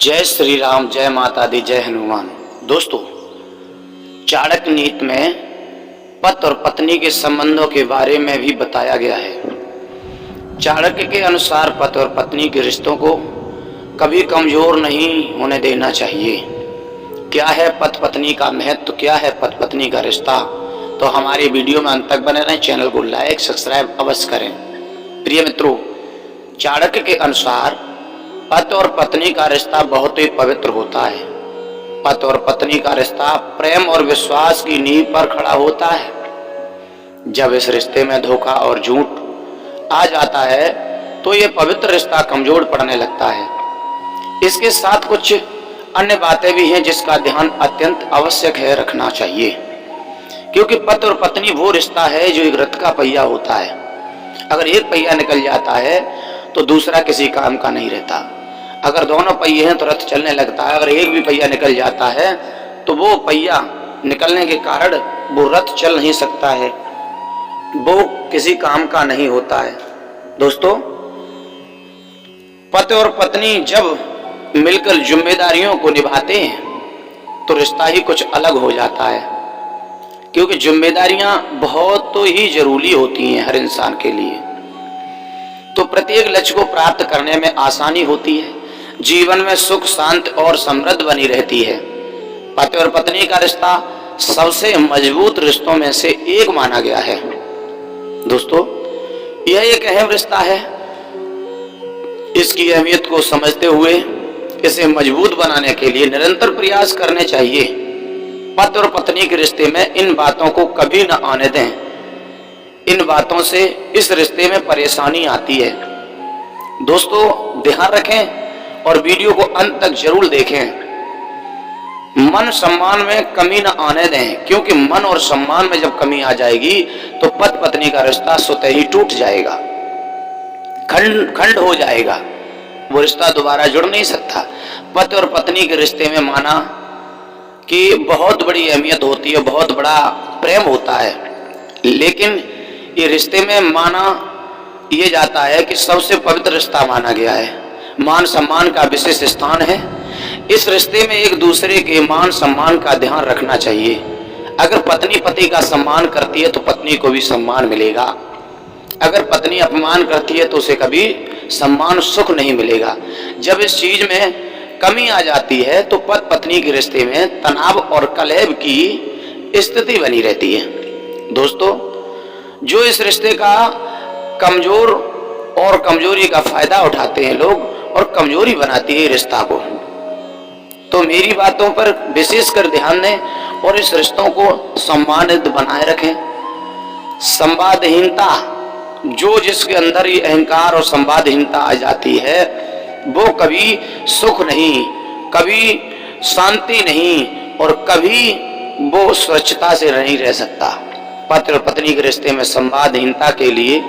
जय श्री राम, जय माता दी, जय हनुमान। दोस्तों, चाणक्य नीति में पति और पत्नी के संबंधों के बारे में भी बताया गया है। चाणक्य के अनुसार पति और पत्नी के रिश्तों को कभी कमजोर नहीं होने देना चाहिए। क्या है पति पत्नी का महत्व, क्या है पति पत्नी का रिश्ता, तो हमारे वीडियो में अंत तक बने रहें। चैनल को लाइक सब्सक्राइब अवश्य करें। प्रिय मित्रों, चाणक्य के अनुसार पति और पत्नी का रिश्ता बहुत ही पवित्र होता है। पति और पत्नी का रिश्ता प्रेम और विश्वास की नींव पर खड़ा होता है। जब इस रिश्ते में धोखा और झूठ आ जाता है तो ये पवित्र रिश्ता कमजोर पड़ने लगता है। इसके साथ कुछ अन्य बातें भी हैं जिसका ध्यान अत्यंत आवश्यक है रखना चाहिए, क्योंकि पति और पत्नी वो रिश्ता है जो एक रथ का पहिया होता है। अगर एक पहिया निकल जाता है तो दूसरा किसी काम का नहीं रहता। अगर दोनों पहिए हैं तो रथ चलने लगता है। अगर एक भी पहिया निकल जाता है तो वो पहिया निकलने के कारण वो रथ चल नहीं सकता है, वो किसी काम का नहीं होता है। दोस्तों, पति और पत्नी जब मिलकर जिम्मेदारियों को निभाते हैं तो रिश्ता ही कुछ अलग हो जाता है, क्योंकि जिम्मेदारियां बहुत तो ही जरूरी होती हैं हर इंसान के लिए। तो प्रत्येक लक्ष्य को प्राप्त करने में आसानी होती है, जीवन में सुख शांति और समृद्ध बनी रहती है। पति और पत्नी का रिश्ता सबसे मजबूत रिश्तों में से एक माना गया है। दोस्तों, यह एक अहम रिश्ता है। इसकी अहमियत को समझते हुए इसे मजबूत बनाने के लिए निरंतर प्रयास करने चाहिए। पति और पत्नी के रिश्ते में इन बातों को कभी न आने दें। इन बातों से इस रिश्ते में परेशानी आती है। दोस्तों, ध्यान रखें और वीडियो को अंत तक जरूर देखें। मन सम्मान में कमी न आने दें, क्योंकि मन और सम्मान में जब कमी आ जाएगी तो पति पत्नी का रिश्ता स्वतः ही टूट जाएगा, खंड हो जाएगा। वो रिश्ता दोबारा जुड़ नहीं सकता। पति और पत्नी के रिश्ते में माना कि बहुत बड़ी अहमियत होती है, बहुत बड़ा प्रेम होता है, लेकिन ये रिश्ते में माना ये जाता है कि सबसे पवित्र रिश्ता माना गया है। मान सम्मान का विशेष स्थान है। इस रिश्ते में एक दूसरे के मान सम्मान का ध्यान रखना चाहिए। अगर पत्नी पति का सम्मान करती है तो पत्नी को भी सम्मान मिलेगा। अगर पत्नी अपमान करती है तो उसे कभी सम्मान सुख नहीं मिलेगा। जब इस चीज में कमी आ जाती है तो पति पत्नी के रिश्ते में तनाव और कलह की स्थिति बनी रहती है। दोस्तों, जो इस रिश्ते का कमजोर और कमजोरी का फायदा उठाते हैं लोग और कमजोरी बनाती है रिश्ता को, तो मेरी बातों पर विशेष कर ध्यान दें और इस रिश्तों को सम्मानित बनाए रखें। संवादहीनता, जो जिसके अंदर ये अहंकार और संवादहीनता आ जाती है वो कभी सुख नहीं, कभी शांति नहीं और कभी वो स्वच्छता से नहीं रह सकता। पति और पत्नी के रिश्ते में संवादहीनता के लिए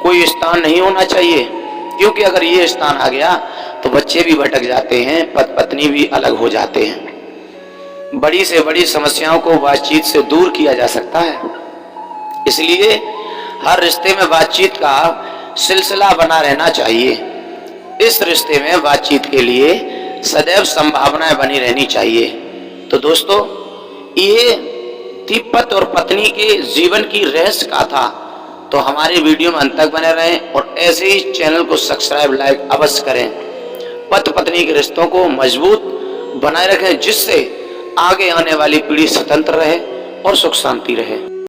कोई स्थान नहीं होना चाहिए, क्योंकि अगर ये स्थान आ गया तो बच्चे भी भटक जाते हैं, पति पत्नी भी अलग हो जाते हैं। बड़ी से बड़ी समस्याओं को बातचीत से दूर किया जा सकता है। इसलिए हर रिश्ते में बातचीत का सिलसिला बना रहना चाहिए। इस रिश्ते में बातचीत के लिए सदैव संभावनाएं बनी रहनी चाहिए। तो दोस्तों, ये थी पति और पत्नी के जीवन की रहस्य गाथा। तो हमारे वीडियो में अंत तक बने रहें और ऐसे ही चैनल को सब्सक्राइब लाइक अवश्य करें। पति पत्नी के रिश्तों को मजबूत बनाए रखें, जिससे आगे आने वाली पीढ़ी स्वतंत्र रहे और सुख शांति रहे।